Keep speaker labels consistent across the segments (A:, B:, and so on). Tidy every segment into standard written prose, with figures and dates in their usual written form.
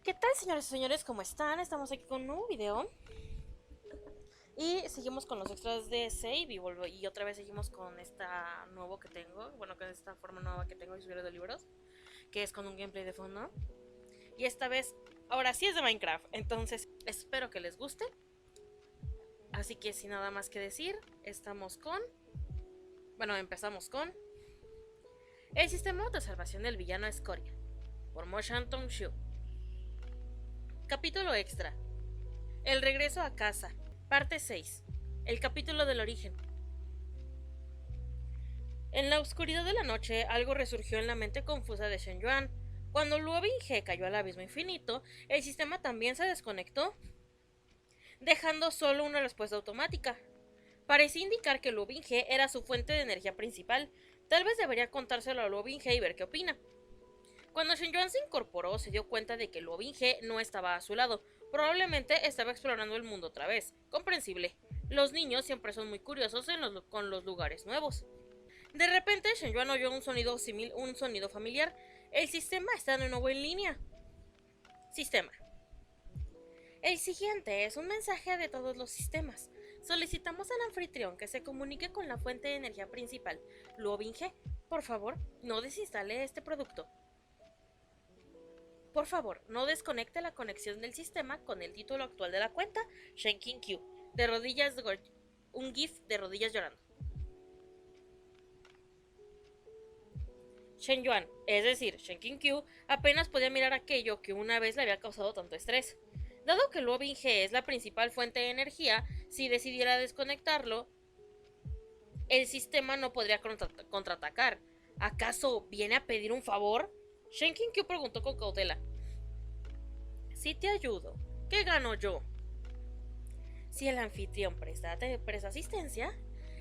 A: ¿Qué tal, señores y señores? ¿Cómo están? Estamos aquí con un nuevo video. Y seguimos con los extras de Save y otra vez seguimos con esta nuevo que tengo. Bueno, con esta forma nueva que tengo de subir de libros. Que es con un gameplay de fondo. Y esta vez, ahora sí es de Minecraft. Entonces, espero que les guste. Así que sin nada más que decir, empezamos con El sistema de salvación del villano Escoria. Por Mo Shantung Shu. Capítulo extra. El regreso a casa. Parte 6. El capítulo del origen. En la oscuridad de la noche, algo resurgió en la mente confusa de Shen Yuan. Cuando Luo Binghe cayó al abismo infinito, el sistema también se desconectó, dejando solo una respuesta automática. Parecía indicar que Luo Binghe era su fuente de energía principal. Tal vez debería contárselo a Luo Binghe y ver qué opina. Cuando Shen Yuan se incorporó, se dio cuenta de que Luo Binghe no estaba a su lado. Probablemente estaba explorando el mundo otra vez. Comprensible. Los niños siempre son muy curiosos con los lugares nuevos. De repente, Shen Yuan oyó un sonido familiar. El sistema está de nuevo en línea. Sistema. El siguiente es un mensaje de todos los sistemas. Solicitamos al anfitrión que se comunique con la fuente de energía principal. Luo Binghe, por favor, no desinstale este producto. Por favor, no desconecte la conexión del sistema con el título actual de la cuenta, Shenkin Q, de rodillas, un GIF de rodillas llorando. Shen Yuan, es decir, Shenkin Q, apenas podía mirar aquello que una vez le había causado tanto estrés. Dado que Luo Binghe es la principal fuente de energía, si decidiera desconectarlo, el sistema no podría contraatacar. ¿Acaso viene a pedir un favor? Shenkin Q preguntó con cautela. Si te ayudo, ¿qué gano yo? Si el anfitrión presta asistencia,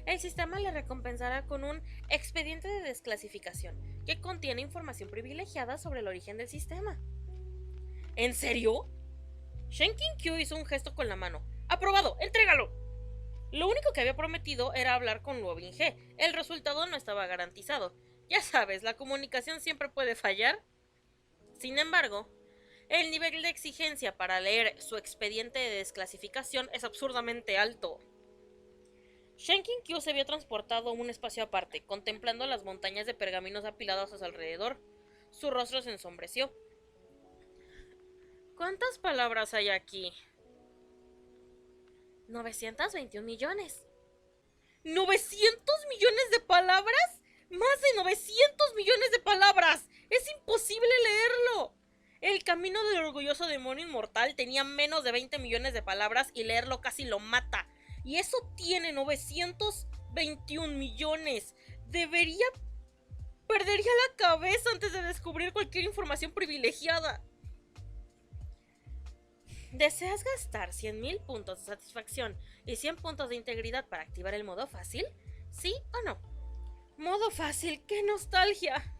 A: el sistema le recompensará con un expediente de desclasificación que contiene información privilegiada sobre el origen del sistema. ¿En serio? Shenkin Q hizo un gesto con la mano. ¡Aprobado! ¡Entrégalo! Lo único que había prometido era hablar con Luo Binghe. El resultado no estaba garantizado. Ya sabes, la comunicación siempre puede fallar. Sin embargo, el nivel de exigencia para leer su expediente de desclasificación es absurdamente alto. Shenkin Q se vio transportado a un espacio aparte, contemplando las montañas de pergaminos apilados a su alrededor. Su rostro se ensombreció. ¿Cuántas palabras hay aquí? 921 millones. ¿900 millones de palabras? ¡Más de 900 millones de palabras! ¡Es imposible leerlo! El camino del orgulloso demonio inmortal tenía menos de 20 millones de palabras y leerlo casi lo mata. Y eso tiene 921 millones. Perdería la cabeza antes de descubrir cualquier información privilegiada. ¿Deseas gastar 100.000 puntos de satisfacción y 100 puntos de integridad para activar el modo fácil? ¿Sí o no? Modo fácil, ¡qué nostalgia!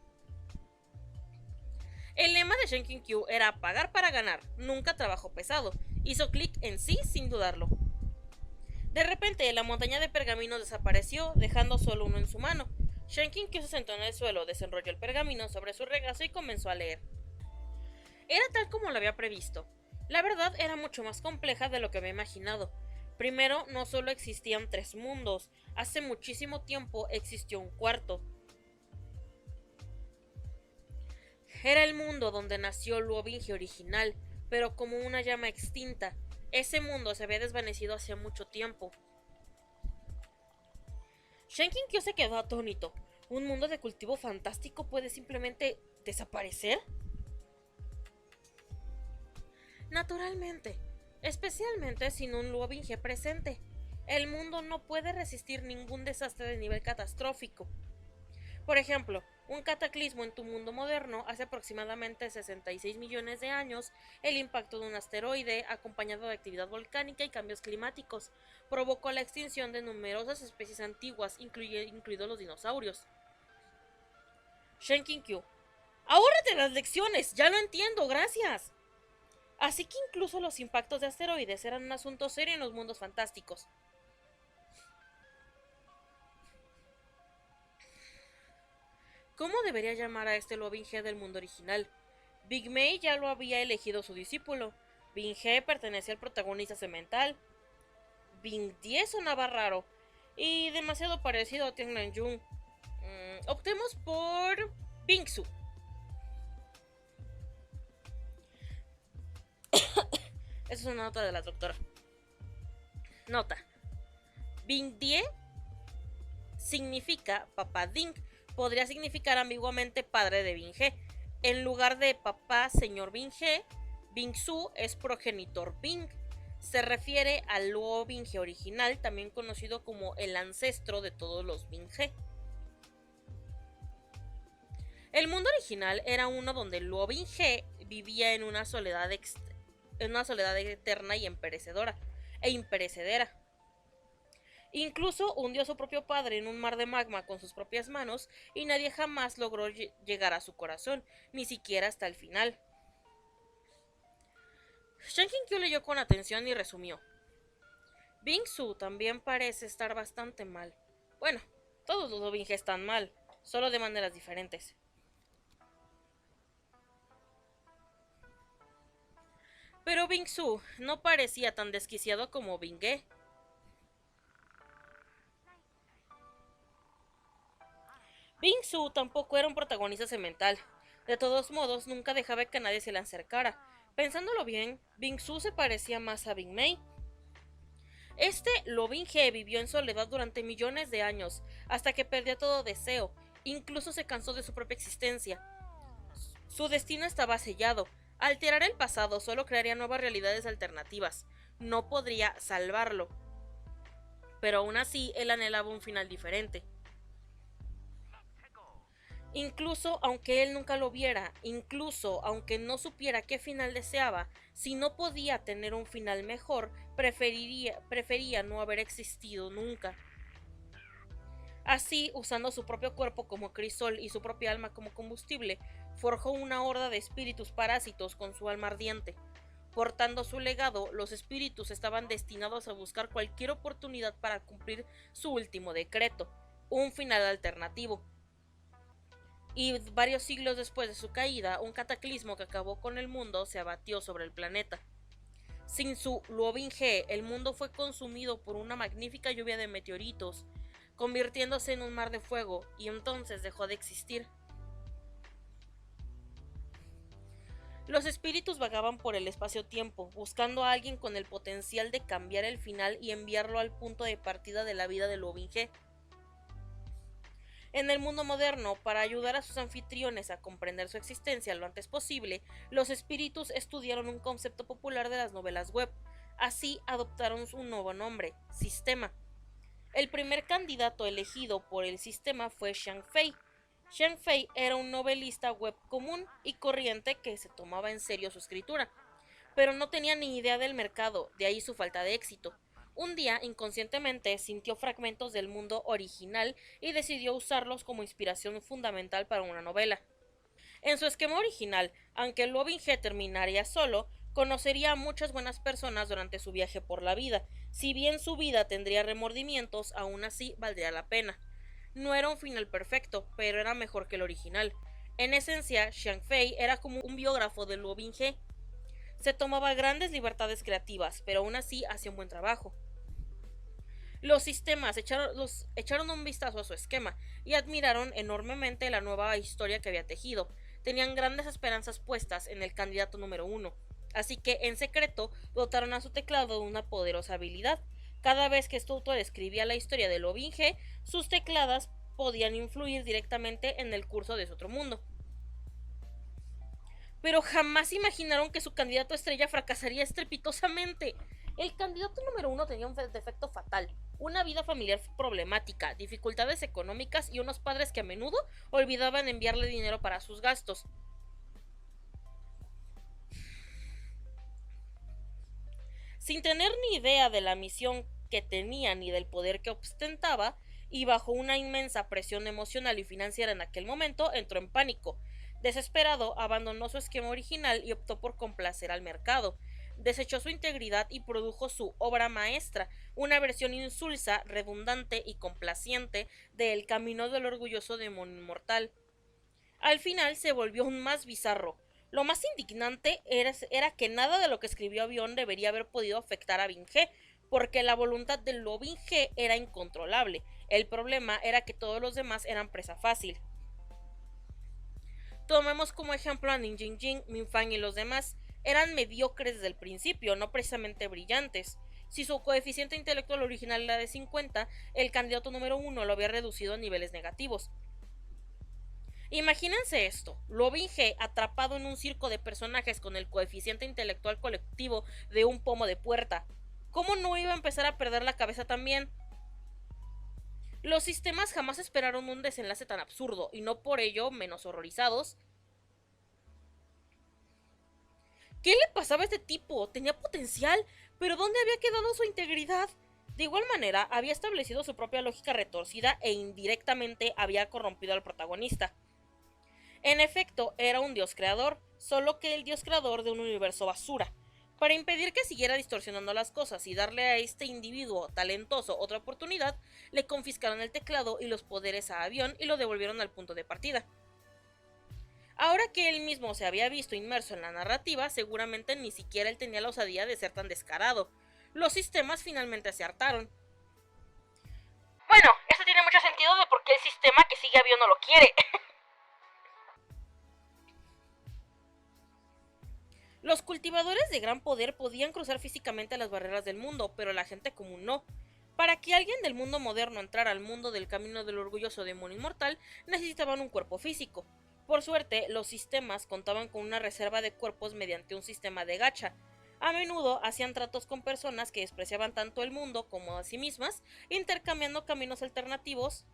A: El lema de Shenkin Q era pagar para ganar, nunca trabajo pesado. Hizo clic en sí sin dudarlo. De repente, la montaña de pergaminos desapareció, dejando solo uno en su mano. Shenkin Q se sentó en el suelo, desenrolló el pergamino sobre su regazo y comenzó a leer. Era tal como lo había previsto. La verdad era mucho más compleja de lo que había imaginado. Primero, no solo existían 3 mundos, hace muchísimo tiempo existió un cuarto. Era el mundo donde nació Luo Binghe original, pero como una llama extinta. Ese mundo se había desvanecido hace mucho tiempo. Shenkin Kyo se quedó atónito. ¿Un mundo de cultivo fantástico puede simplemente desaparecer? Naturalmente, especialmente sin un Luo Binghe presente. El mundo no puede resistir ningún desastre de nivel catastrófico. Por ejemplo, un cataclismo en tu mundo moderno hace aproximadamente 66 millones de años, el impacto de un asteroide, acompañado de actividad volcánica y cambios climáticos, provocó la extinción de numerosas especies antiguas, incluidos los dinosaurios. Shenkin Kyu. ¡Ahórrate las lecciones! ¡Ya lo entiendo! ¡Gracias! Así que incluso los impactos de asteroides eran un asunto serio en los mundos fantásticos. ¿Cómo debería llamar a este Luo Binghe del mundo original? Big Mei ya lo había elegido su discípulo. Bing He pertenecía al protagonista semental. Bing Die sonaba raro y demasiado parecido a Tian Nanjun. Optemos por Bingsu. Esa es una nota de la doctora. Nota. Bing Die significa papá Ding. Podría significar ambiguamente padre de Bing He. En lugar de papá señor Bing He, Bingsu es progenitor Bing. Se refiere al Luo Binghe original, también conocido como el ancestro de todos los Binghe. El mundo original era uno donde Luo Binghe vivía en una soledad eterna y imperecedera. Incluso hundió a su propio padre en un mar de magma con sus propias manos y nadie jamás logró llegar a su corazón, ni siquiera hasta el final. Shan Qinkyu leyó con atención y resumió. Bingsu también parece estar bastante mal. Bueno, todos los Binghe están mal, solo de maneras diferentes. Pero Bingsu no parecía tan desquiciado como Binghe. Bingsu tampoco era un protagonista semental. De todos modos, nunca dejaba que nadie se le acercara. Pensándolo bien, Bingsu se parecía más a Bing Mei. Lo Binghe vivió en soledad durante millones de años, hasta que perdió todo deseo, incluso se cansó de su propia existencia. Su destino estaba sellado. Alterar el pasado solo crearía nuevas realidades alternativas. No podría salvarlo. Pero aún así, él anhelaba un final diferente. Incluso aunque él nunca lo viera, incluso aunque no supiera qué final deseaba, si no podía tener un final mejor, prefería no haber existido nunca. Así, usando su propio cuerpo como crisol y su propia alma como combustible, forjó una horda de espíritus parásitos con su alma ardiente. Portando su legado, los espíritus estaban destinados a buscar cualquier oportunidad para cumplir su último decreto, un final alternativo. Y varios siglos después de su caída, un cataclismo que acabó con el mundo se abatió sobre el planeta. Sin su Luo Binghe, el mundo fue consumido por una magnífica lluvia de meteoritos, convirtiéndose en un mar de fuego, y entonces dejó de existir. Los espíritus vagaban por el espacio-tiempo, buscando a alguien con el potencial de cambiar el final y enviarlo al punto de partida de la vida de Luo Binghe. En el mundo moderno, para ayudar a sus anfitriones a comprender su existencia lo antes posible, los espíritus estudiaron un concepto popular de las novelas web. Así adoptaron un nuevo nombre, Sistema. El primer candidato elegido por el sistema fue Xiang Fei. Xiang Fei era un novelista web común y corriente que se tomaba en serio su escritura, pero no tenía ni idea del mercado, de ahí su falta de éxito. Un día, inconscientemente, sintió fragmentos del mundo original y decidió usarlos como inspiración fundamental para una novela. En su esquema original, aunque Luo Binghe terminaría solo, conocería a muchas buenas personas durante su viaje por la vida. Si bien su vida tendría remordimientos, aún así valdría la pena. No era un final perfecto, pero era mejor que el original. En esencia, Xiang Fei era como un biógrafo de Luo Binghe. Se tomaba grandes libertades creativas, pero aún así hacía un buen trabajo. Los sistemas echaron un vistazo a su esquema y admiraron enormemente la nueva historia que había tejido. Tenían grandes esperanzas puestas en el candidato número 1, así que en secreto dotaron a su teclado de una poderosa habilidad. Cada vez que este autor escribía la historia de Luo Binghe, sus tecladas podían influir directamente en el curso de su otro mundo. Pero jamás imaginaron que su candidato estrella fracasaría estrepitosamente. El candidato número 1 tenía un defecto fatal, una vida familiar problemática, dificultades económicas y unos padres que a menudo olvidaban enviarle dinero para sus gastos. Sin tener ni idea de la misión que tenía ni del poder que ostentaba, y bajo una inmensa presión emocional y financiera en aquel momento, entró en pánico. Desesperado, abandonó su esquema original y optó por complacer al mercado. Desechó su integridad y produjo su obra maestra, una versión insulsa, redundante y complaciente de El camino del orgulloso demonio inmortal. Al final se volvió aún más bizarro. Lo más indignante era que nada de lo que escribió Avión debería haber podido afectar a Binge, porque la voluntad de Luo Binge era incontrolable. El problema era que todos los demás eran presa fácil. Tomemos como ejemplo a Ning Jing Jing, Min Fang y los demás. Eran mediocres desde el principio, no precisamente brillantes. Si su coeficiente intelectual original era de 50, el candidato número 1 lo había reducido a niveles negativos. Imagínense esto, Luo Binge atrapado en un circo de personajes con el coeficiente intelectual colectivo de un pomo de puerta. ¿Cómo no iba a empezar a perder la cabeza también? Los sistemas jamás esperaron un desenlace tan absurdo, y no por ello menos horrorizados. ¿Qué le pasaba a este tipo? Tenía potencial, pero ¿dónde había quedado su integridad? De igual manera, había establecido su propia lógica retorcida e indirectamente había corrompido al protagonista. En efecto, era un dios creador, solo que el dios creador de un universo basura. Para impedir que siguiera distorsionando las cosas y darle a este individuo talentoso otra oportunidad, le confiscaron el teclado y los poderes a Avión y lo devolvieron al punto de partida. Ahora que él mismo se había visto inmerso en la narrativa, seguramente ni siquiera él tenía la osadía de ser tan descarado. Los sistemas finalmente se hartaron. Bueno, esto tiene mucho sentido de por qué el sistema que sigue Avión no lo quiere. Los cultivadores de gran poder podían cruzar físicamente las barreras del mundo, pero la gente común no. Para que alguien del mundo moderno entrara al mundo del camino del orgulloso demonio inmortal, necesitaban un cuerpo físico. Por suerte, los sistemas contaban con una reserva de cuerpos mediante un sistema de gacha. A menudo hacían tratos con personas que despreciaban tanto el mundo como a sí mismas, intercambiando caminos alternativos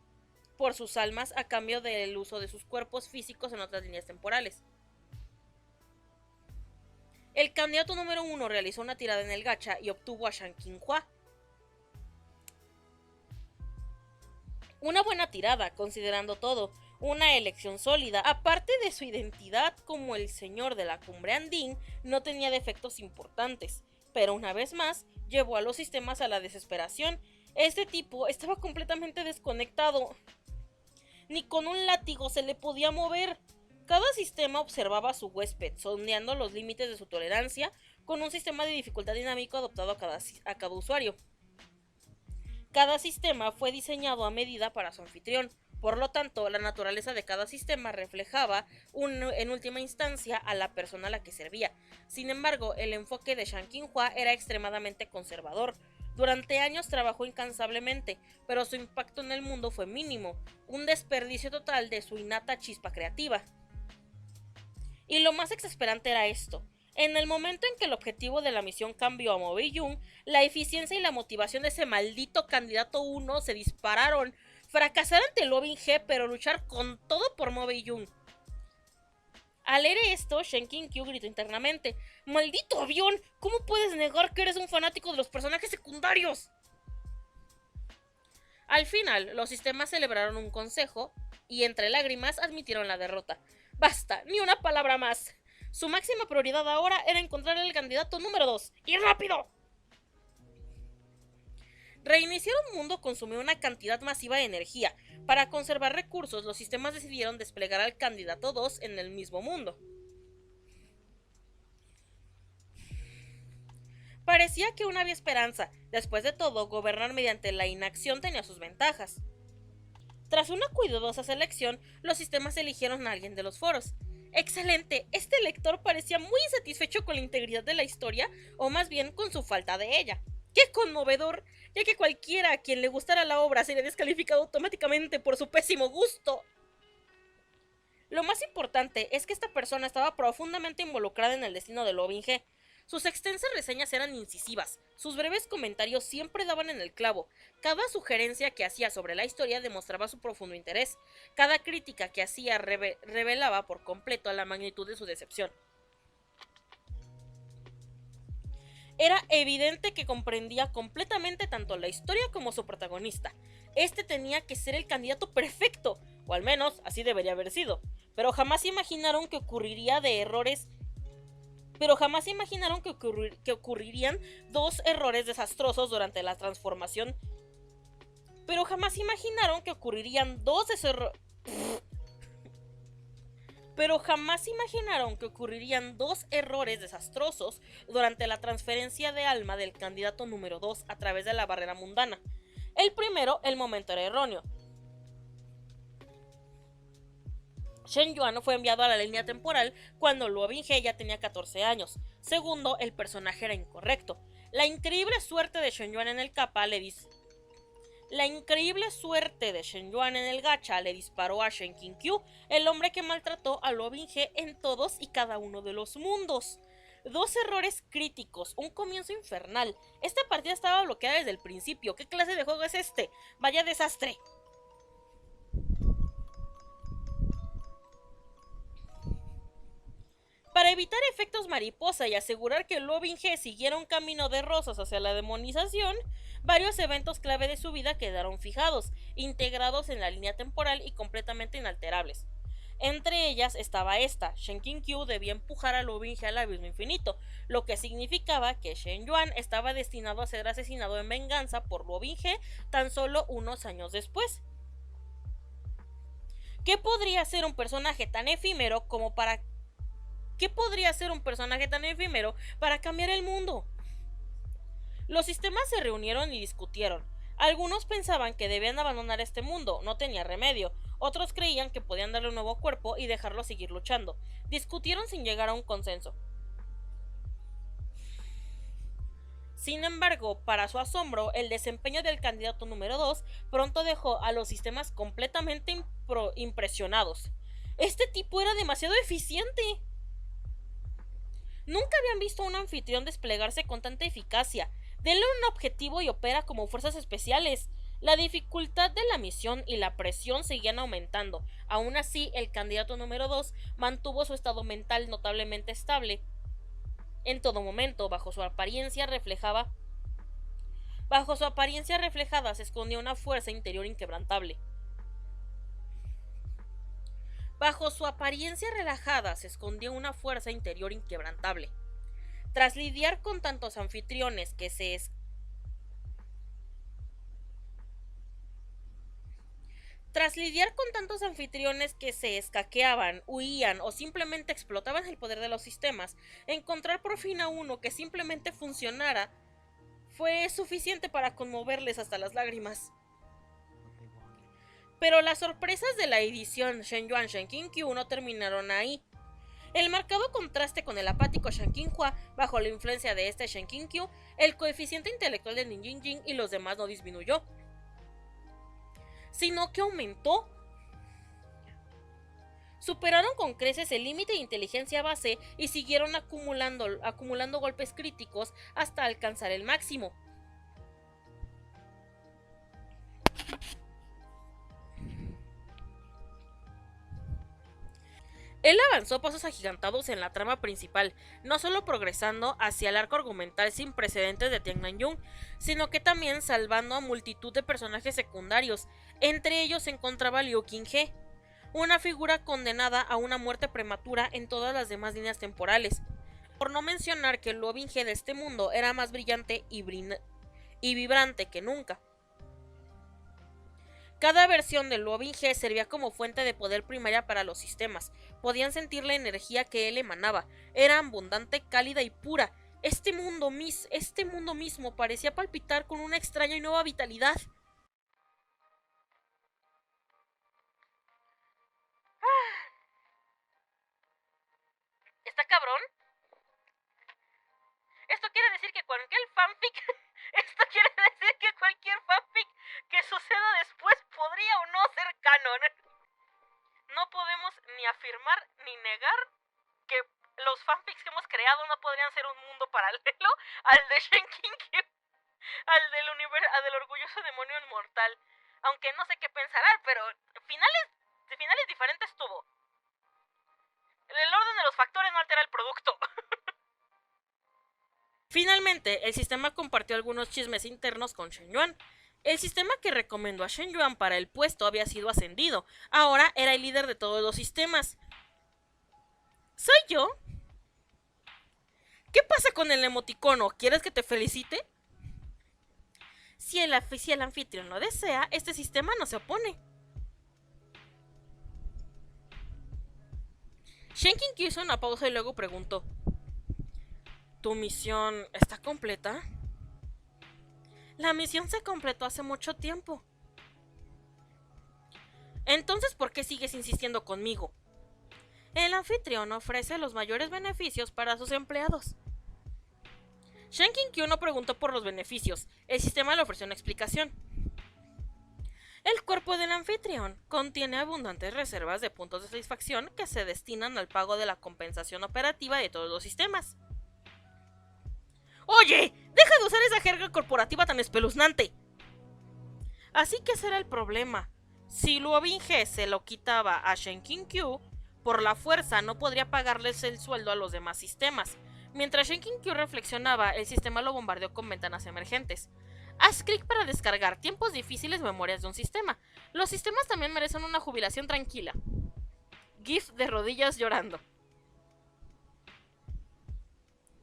A: por sus almas a cambio del uso de sus cuerpos físicos en otras líneas temporales. El candidato número 1 realizó una tirada en el gacha y obtuvo a Shang Qinghua. Una buena tirada, considerando todo, una elección sólida. Aparte de su identidad como el señor de la cumbre andín, no tenía defectos importantes, pero una vez más, llevó a los sistemas a la desesperación. Este tipo estaba completamente desconectado. Ni con un látigo se le podía mover. Cada sistema observaba a su huésped, sondeando los límites de su tolerancia, con un sistema de dificultad dinámico adoptado a cada usuario. Cada sistema fue diseñado a medida para su anfitrión, por lo tanto, la naturaleza de cada sistema reflejaba, en última instancia, a la persona a la que servía. Sin embargo, el enfoque de Shang Qinghua era extremadamente conservador. Durante años trabajó incansablemente, pero su impacto en el mundo fue mínimo, un desperdicio total de su innata chispa creativa. Y lo más exasperante era esto. En el momento en que el objetivo de la misión cambió a Mo Beiyun, la eficiencia y la motivación de ese maldito candidato 1 se dispararon. Fracasar ante Luo Binge, pero luchar con todo por Mo Beiyun. Al leer esto, Shen Qingqiu gritó internamente: ¡Maldito Avión! ¿Cómo puedes negar que eres un fanático de los personajes secundarios? Al final, los sistemas celebraron un consejo y entre lágrimas admitieron la derrota. ¡Basta! ¡Ni una palabra más! Su máxima prioridad ahora era encontrar al candidato número 2. ¡Y rápido! Reiniciar un mundo consumió una cantidad masiva de energía. Para conservar recursos, los sistemas decidieron desplegar al candidato 2 en el mismo mundo. Parecía que aún había esperanza. Después de todo, gobernar mediante la inacción tenía sus ventajas. Tras una cuidadosa selección, los sistemas eligieron a alguien de los foros. ¡Excelente! Este lector parecía muy insatisfecho con la integridad de la historia, o más bien con su falta de ella. ¡Qué conmovedor! Ya que cualquiera a quien le gustara la obra sería descalificado automáticamente por su pésimo gusto. Lo más importante es que esta persona estaba profundamente involucrada en el destino de Luo Binge. Sus extensas reseñas eran incisivas, sus breves comentarios siempre daban en el clavo, cada sugerencia que hacía sobre la historia demostraba su profundo interés, cada crítica que hacía revelaba por completo la magnitud de su decepción. Era evidente que comprendía completamente tanto la historia como su protagonista. Este tenía que ser el candidato perfecto, o al menos así debería haber sido, pero jamás imaginaron que ocurrirían dos errores desastrosos durante la transformación. pero jamás imaginaron que ocurrirían dos errores desastrosos durante la transferencia de alma del candidato número 2 a través de la barrera mundana. El primero, el momento era erróneo. Shen Yuan fue enviado a la línea temporal cuando Luo Binghe ya tenía 14 años. Segundo, el personaje era incorrecto. La increíble suerte de Shen Yuan en el gacha le disparó a Shen Qinkyu, el hombre que maltrató a Luo Binghe en todos y cada uno de los mundos. Dos errores críticos, un comienzo infernal. Esta partida estaba bloqueada desde el principio. ¿Qué clase de juego es este? ¡Vaya desastre! Para evitar efectos mariposa y asegurar que Luo Binghe siguiera un camino de rosas hacia la demonización, varios eventos clave de su vida quedaron fijados, integrados en la línea temporal y completamente inalterables. Entre ellas estaba esta: Shen Qinkyu debía empujar a Luo Binghe al abismo infinito, lo que significaba que Shen Yuan estaba destinado a ser asesinado en venganza por Luo Binghe tan solo unos años después. ¿Qué podría ser un personaje tan efímero para cambiar el mundo? Los sistemas se reunieron y discutieron. Algunos pensaban que debían abandonar este mundo, no tenía remedio. Otros creían que podían darle un nuevo cuerpo y dejarlo seguir luchando. Discutieron sin llegar a un consenso. Sin embargo, para su asombro, el desempeño del candidato número 2 pronto dejó a los sistemas completamente impresionados. Este tipo era demasiado eficiente. Nunca habían visto a un anfitrión desplegarse con tanta eficacia. Denle un objetivo y opera como fuerzas especiales. La dificultad de la misión y la presión seguían aumentando. Aún así, el candidato número 2 mantuvo su estado mental notablemente estable. En todo momento, bajo su apariencia reflejada se escondía una fuerza interior inquebrantable. Bajo su apariencia relajada se escondía una fuerza interior inquebrantable. Tras lidiar con tantos anfitriones que se escaqueaban, huían o simplemente explotaban el poder de los sistemas, encontrar por fin a uno que simplemente funcionara fue suficiente para conmoverles hasta las lágrimas. Pero las sorpresas de la edición Shen Yuan Shen Qinkyu no terminaron ahí. El marcado contraste con el apático Shen Qinghua, bajo la influencia de este Shen Qinkyu, el coeficiente intelectual de Nin Jinjin y los demás no disminuyó, sino que aumentó. Superaron con creces el límite de inteligencia base y siguieron acumulando golpes críticos hasta alcanzar el máximo. Él avanzó pasos agigantados en la trama principal, no solo progresando hacia el arco argumental sin precedentes de Tiannan-Yung, sino que también salvando a multitud de personajes secundarios. Entre ellos se encontraba Liu Qinghe, una figura condenada a una muerte prematura en todas las demás líneas temporales. Por no mencionar que el Luo Binghe de este mundo era más brillante y vibrante que nunca. Cada versión de Luo Binghe servía como fuente de poder primaria para los sistemas. Podían sentir la energía que él emanaba. Era abundante, cálida y pura. Este mundo mismo parecía palpitar con una extraña y nueva vitalidad. ¿Está cabrón? Esto quiere decir que cualquier fanfic que suceda después podría o no ser canon. No podemos ni afirmar ni negar que los fanfics que hemos creado no podrían ser un mundo paralelo al de Shen Qinkyu, al del orgulloso demonio inmortal. Aunque no sé qué pensarán, pero finales diferentes tuvo. El orden de los factores no altera el producto. Finalmente, el sistema compartió algunos chismes internos con Shen Yuan. El sistema que recomendó a Shen Yuan para el puesto había sido ascendido. Ahora era el líder de todos los sistemas. ¿Soy yo? ¿Qué pasa con el emoticono? ¿Quieres que te felicite? Si el anfitrión lo desea, este sistema no se opone. Shenkin hizo una pausa y luego preguntó: ¿Tu misión está completa? La misión se completó hace mucho tiempo. Entonces, ¿por qué sigues insistiendo conmigo? El anfitrión ofrece los mayores beneficios para sus empleados. Shenkin Kyu no preguntó por los beneficios, el sistema le ofreció una explicación. El cuerpo del anfitrión contiene abundantes reservas de puntos de satisfacción que se destinan al pago de la compensación operativa de todos los sistemas. ¡Oye! ¡Deja de usar esa jerga corporativa tan espeluznante! Así que ese era el problema. Si Luo Binge se lo quitaba a Shenkin Kyu, por la fuerza no podría pagarles el sueldo a los demás sistemas. Mientras Shenkin Kyu reflexionaba, el sistema lo bombardeó con ventanas emergentes. Haz clic para descargar tiempos difíciles memorias de un sistema. Los sistemas también merecen una jubilación tranquila. GIF de rodillas llorando.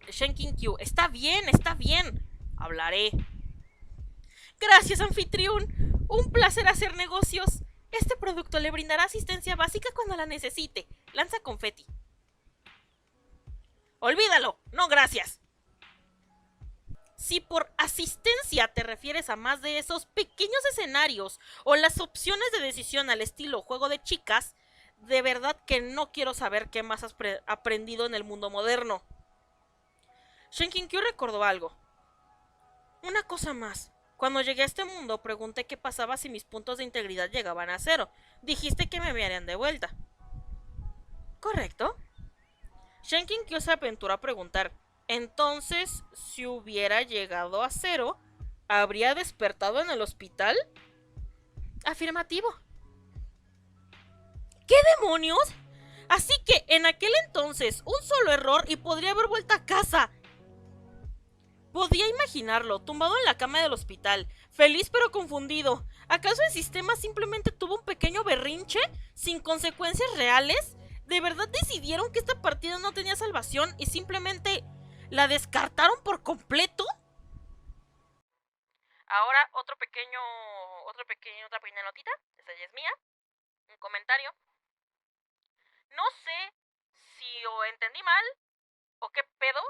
A: Shenkin Kyu, está bien, está bien. Hablaré. Gracias, anfitrión. Un placer hacer negocios. Este producto le brindará asistencia básica cuando la necesite. Lanza confeti. Olvídalo. No, gracias. Si por asistencia te refieres a más de esos pequeños escenarios o las opciones de decisión al estilo juego de chicas, de verdad que no quiero saber qué más has aprendido en el mundo moderno. Shenkin Kyu recordó algo. Una cosa más. Cuando llegué a este mundo pregunté qué pasaba si mis puntos de integridad llegaban a 0. Dijiste que me enviarían de vuelta. ¿Correcto? Shenkin Kyo se aventuró a preguntar. Entonces, si hubiera llegado a 0, ¿habría despertado en el hospital? Afirmativo. ¿Qué demonios? Así que en aquel entonces, un solo error y podría haber vuelto a casa. Podía imaginarlo, tumbado en la cama del hospital, feliz pero confundido. ¿Acaso el sistema simplemente tuvo un pequeño berrinche, sin consecuencias reales? ¿De verdad decidieron que esta partida no tenía salvación y simplemente la descartaron por completo? Ahora otra pequeña notita, esta ya es mía, un comentario. No sé si o entendí mal o qué pedo,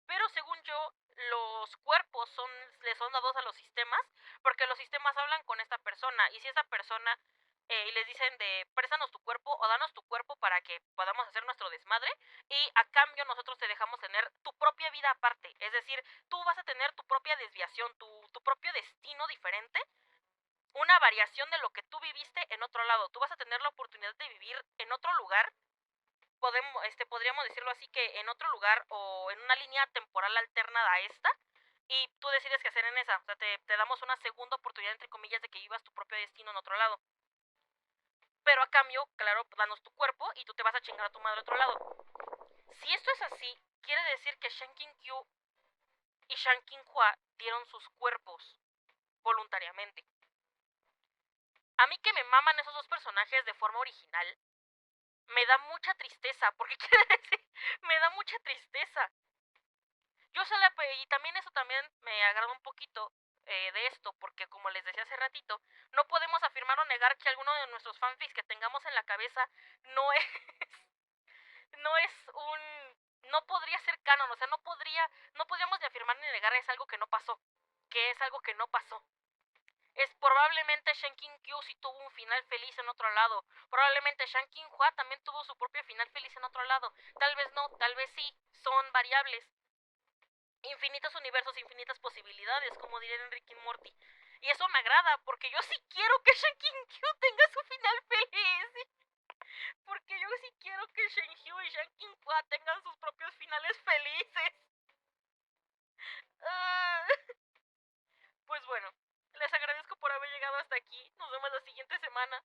A: pero según yo, los cuerpos le son dados a los sistemas, porque los sistemas hablan con esta persona, y si esa persona les dicen de préstanos tu cuerpo o danos tu cuerpo para que podamos hacer nuestro desmadre, y a cambio nosotros te dejamos tener tu propia vida aparte, es decir, tú vas a tener tu propia desviación, tu propio destino diferente, una variación de lo que tú viviste en otro lado, tú vas a tener la oportunidad de vivir en otro lugar, podríamos decirlo así, que en otro lugar o en una línea temporal alterna a esta, y tú decides qué hacer en esa. O sea, te damos una segunda oportunidad, entre comillas, de que vivas tu propio destino en otro lado. Pero a cambio, claro, danos tu cuerpo y tú te vas a chingar a tu madre a otro lado. Si esto es así, quiere decir que Shenkin Kyu y Shankin Hua dieron sus cuerpos voluntariamente. A mí que me maman esos dos personajes de forma original, me da mucha tristeza, porque quiere decir, me da mucha tristeza. Y también eso también me agrada un poquito de esto, porque como les decía hace ratito, no podemos afirmar o negar que alguno de nuestros fanfics que tengamos en la cabeza no es, no es no podría ser canon, o sea, no podríamos ni afirmar ni negar es algo que no pasó, que es algo que no pasó. Es probablemente Shenkin Kyu sí tuvo un final feliz en otro lado. Probablemente Shankin Hua también tuvo su propio final feliz en otro lado. Tal vez no, tal vez sí, son variables. Infinitos universos, infinitas posibilidades, como diría Enrique y Morty. Y eso me agrada, porque yo sí quiero que Shenkin Kyu tenga su final feliz. Porque yo sí quiero que Shenhyu y Shankin Hua tengan sus propios finales felices. Pues bueno, les agradezco por haber llegado hasta aquí. Nos vemos la siguiente semana.